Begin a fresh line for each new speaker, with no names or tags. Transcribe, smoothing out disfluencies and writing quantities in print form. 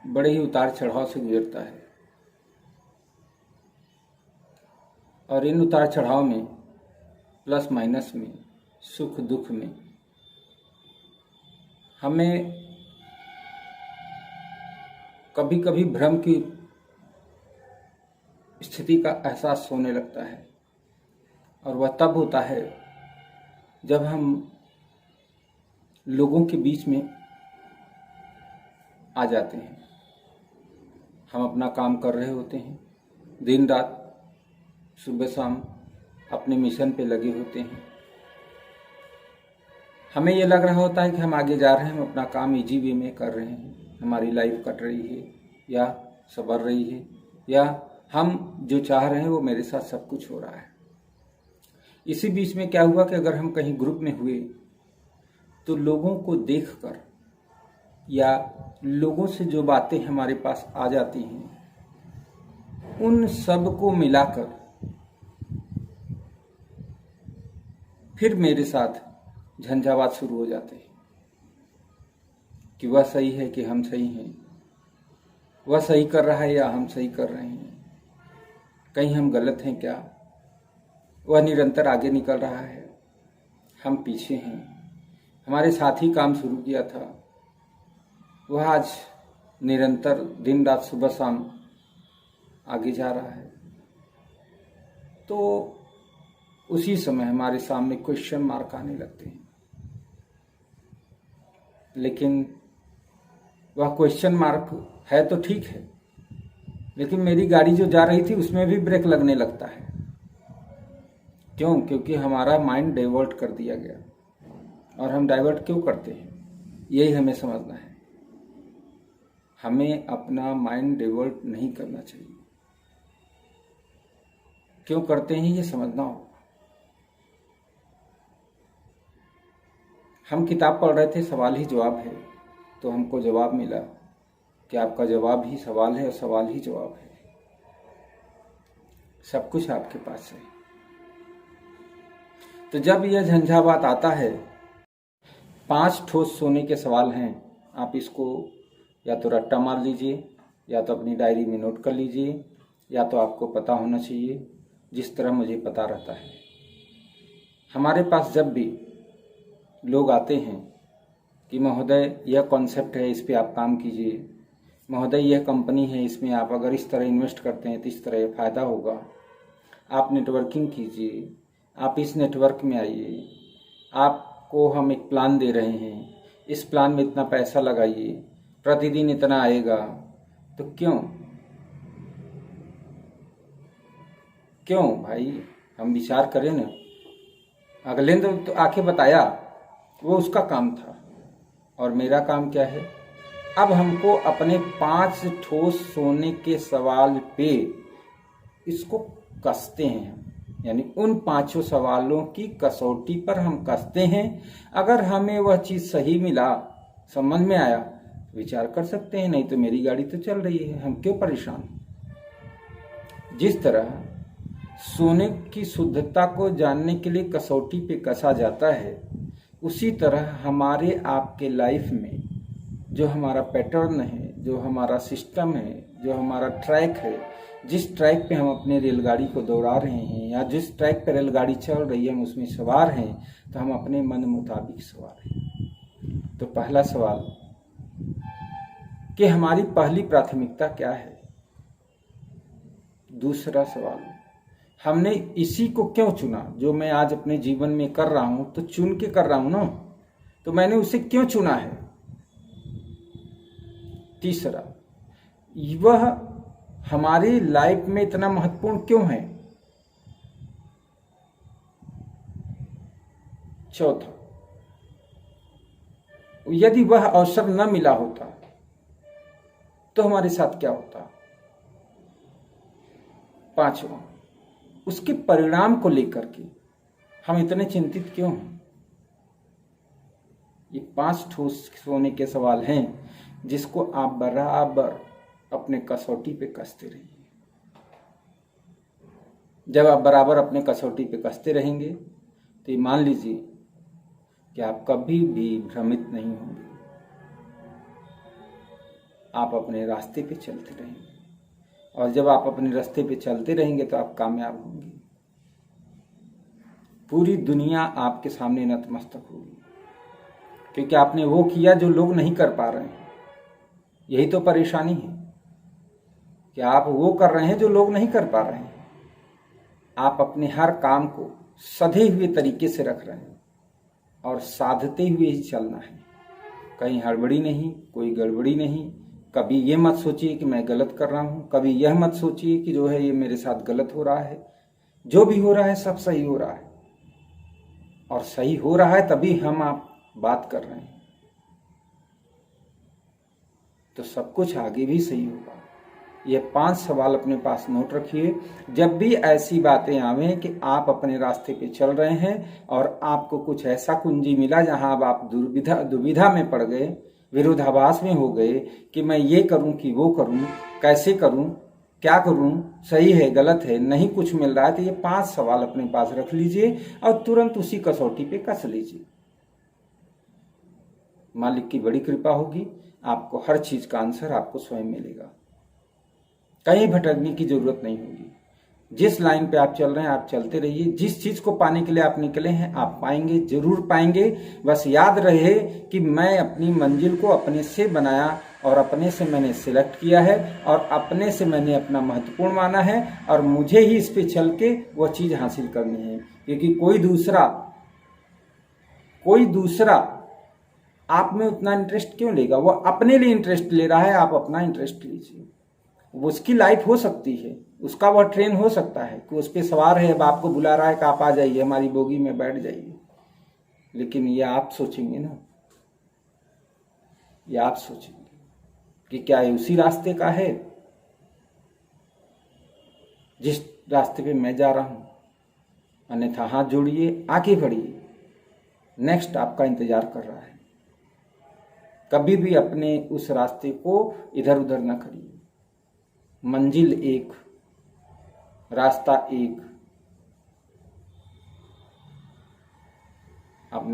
बड़े ही उतार चढ़ाव से गुजरता है और इन उतार चढ़ाव में, प्लस माइनस में, सुख दुख में हमें कभी कभी भ्रम की स्थिति का एहसास होने लगता है और वह तब होता है जब हम लोगों के बीच में आ जाते हैं। हम अपना काम कर रहे होते हैं, दिन रात सुबह शाम अपने मिशन पे लगे होते हैं। हमें ये लग रहा होता है कि हम आगे जा रहे हैं, हम अपना काम इजी वे में कर रहे हैं, हमारी लाइफ कट रही है या संवर रही है, या हम जो चाह रहे हैं वो मेरे साथ सब कुछ हो रहा है। इसी बीच में क्या हुआ कि अगर हम कहीं ग्रुप में हुए तो लोगों को देखकर या लोगों से जो बातें हमारे पास आ जाती हैं उन सब को मिलाकर फिर मेरे साथ झंझावात शुरू हो जाते हैं कि वह सही है कि हम सही हैं, वह सही कर रहा है या हम सही कर रहे हैं, कहीं हम गलत हैं क्या, वह निरंतर आगे निकल रहा है, हम पीछे हैं, हमारे साथ ही काम शुरू किया था वह आज निरंतर दिन रात सुबह शाम आगे जा रहा है। तो उसी समय हमारे सामने क्वेश्चन मार्क आने लगते हैं, लेकिन वह क्वेश्चन मार्क है तो ठीक है, लेकिन मेरी गाड़ी जो जा रही थी उसमें भी ब्रेक लगने लगता है। क्यों? क्योंकि हमारा माइंड डाइवर्ट कर दिया गया। और हम डाइवर्ट क्यों करते हैं यही हमें समझना है। हमें अपना माइंड डाइवर्ट नहीं करना चाहिए। क्यों करते हैं ये समझना होगा। हम किताब पढ़ रहे थे, सवाल ही जवाब है, तो हमको जवाब मिला कि आपका जवाब ही सवाल है और सवाल ही जवाब है। सब कुछ आपके पास है। तो जब यह झंझावात आता है, 5 ठोस सोने के सवाल हैं, आप इसको या तो रट्टा मार लीजिए, या तो अपनी डायरी में नोट कर लीजिए, या तो आपको पता होना चाहिए जिस तरह मुझे पता रहता है। हमारे पास जब भी लोग आते हैं कि महोदय यह कॉन्सेप्ट है, इस पे आप काम कीजिए, महोदय यह कंपनी है, इसमें आप अगर इस तरह इन्वेस्ट करते हैं तो इस तरह फ़ायदा होगा, आप नेटवर्किंग कीजिए, आप इस नेटवर्क में आइए, आपको हम एक प्लान दे रहे हैं, इस प्लान में इतना पैसा लगाइए, प्रतिदिन इतना आएगा। तो क्यों भाई, हम विचार करें ना। अगले ने तो आके बताया, वो उसका काम था, और मेरा काम क्या है। अब हमको अपने 5 ठोस सोने के सवाल पे इसको कसते हैं, यानी उन 5 सवालों की कसौटी पर हम कसते हैं। अगर हमें वह चीज सही मिला, समझ में आया, विचार कर सकते हैं, नहीं तो मेरी गाड़ी तो चल रही है, हम क्यों परेशान। जिस तरह सोने की शुद्धता को जानने के लिए कसौटी पे कसा जाता है, उसी तरह हमारे आपके लाइफ में जो हमारा पैटर्न है, जो हमारा सिस्टम है, जो हमारा ट्रैक है, जिस ट्रैक पे हम अपने रेलगाड़ी को दौड़ा रहे हैं, या जिस ट्रैक पे रेलगाड़ी चल रही है हम उसमें सवार हैं, तो हम अपने मन मुताबिक सवार हैं। तो पहला सवाल कि हमारी पहली प्राथमिकता क्या है। दूसरा सवाल, हमने इसी को क्यों चुना जो मैं आज अपने जीवन में कर रहा हूं, तो चुन के कर रहा हूं ना, तो मैंने उसे क्यों चुना है। तीसरा, वह हमारी लाइफ में इतना महत्वपूर्ण क्यों है। चौथा, यदि वह अवसर न मिला होता तो हमारे साथ क्या होता। पांचवा, उसके परिणाम को लेकर के हम इतने चिंतित क्यों हैं। ये 5 ठोस सोने के सवाल हैं जिसको आप बराबर अपने कसौटी पे कसते रहिए। जब आप बराबर अपने कसौटी पे कसते रहेंगे तो ये मान लीजिए कि आप कभी भी भ्रमित नहीं होंगे। आप अपने रास्ते पे चलते रहेंगे, और जब आप अपने रास्ते पे चलते रहेंगे तो आप कामयाब होंगे। पूरी दुनिया आपके सामने नतमस्तक होगी, क्योंकि आपने वो किया जो लोग नहीं कर पा रहे हैं। यही तो परेशानी है कि आप वो कर रहे हैं जो लोग नहीं कर पा रहे हैं। आप अपने हर काम को सधे हुए तरीके से रख रहे हैं और साधते हुए ही चलना है। कहीं हड़बड़ी नहीं, कोई गड़बड़ी नहीं। कभी ये मत सोचिए कि मैं गलत कर रहा हूँ, कभी यह मत सोचिए कि जो है ये मेरे साथ गलत हो रहा है। जो भी हो रहा है सब सही हो रहा है, और सही हो रहा है तभी हम आप बात कर रहे हैं, तो सब कुछ आगे भी सही होगा। ये 5 सवाल अपने पास नोट रखिए। जब भी ऐसी बातें आवें कि आप अपने रास्ते पे चल रहे हैं और आपको कुछ ऐसा कुंजी मिला जहां अब आप दुविधा में पड़ गए, विरोधाभास में हो गए कि मैं ये करूं कि वो करूं, कैसे करूं, क्या करूं, सही है गलत है, नहीं कुछ मिल रहा है, तो ये 5 सवाल अपने पास रख लीजिए और तुरंत उसी कसौटी पे कस लीजिए। मालिक की बड़ी कृपा होगी, आपको हर चीज का आंसर आपको स्वयं मिलेगा। कहीं भटकने की जरूरत नहीं होगी। जिस लाइन पे आप चल रहे हैं आप चलते रहिए। जिस चीज को पाने के लिए आप निकले हैं आप पाएंगे, जरूर पाएंगे। बस याद रहे कि मैं अपनी मंजिल को अपने से बनाया और अपने से मैंने सिलेक्ट किया है और अपने से मैंने अपना महत्वपूर्ण माना है, और मुझे ही इस पे चल के वो चीज हासिल करनी है। क्योंकि कोई दूसरा आप में उतना इंटरेस्ट क्यों लेगा? वो अपने लिए इंटरेस्ट ले रहा है, आप अपना इंटरेस्ट लीजिए। उसकी लाइफ हो सकती है, उसका वह ट्रेन हो सकता है कि उस पर सवार है, अब आपको बुला रहा है कि आप आ जाइए, हमारी बोगी में बैठ जाइए। लेकिन ये आप सोचेंगे ना, ये आप सोचेंगे कि क्या ये उसी रास्ते का है जिस रास्ते पे मैं जा रहा हूं। अन्यथा हाथ जोड़िए, आगे बढ़िए, नेक्स्ट आपका इंतजार कर रहा है। कभी भी अपने उस रास्ते को इधर उधर ना करिए। मंजिल एक, रास्ता एक,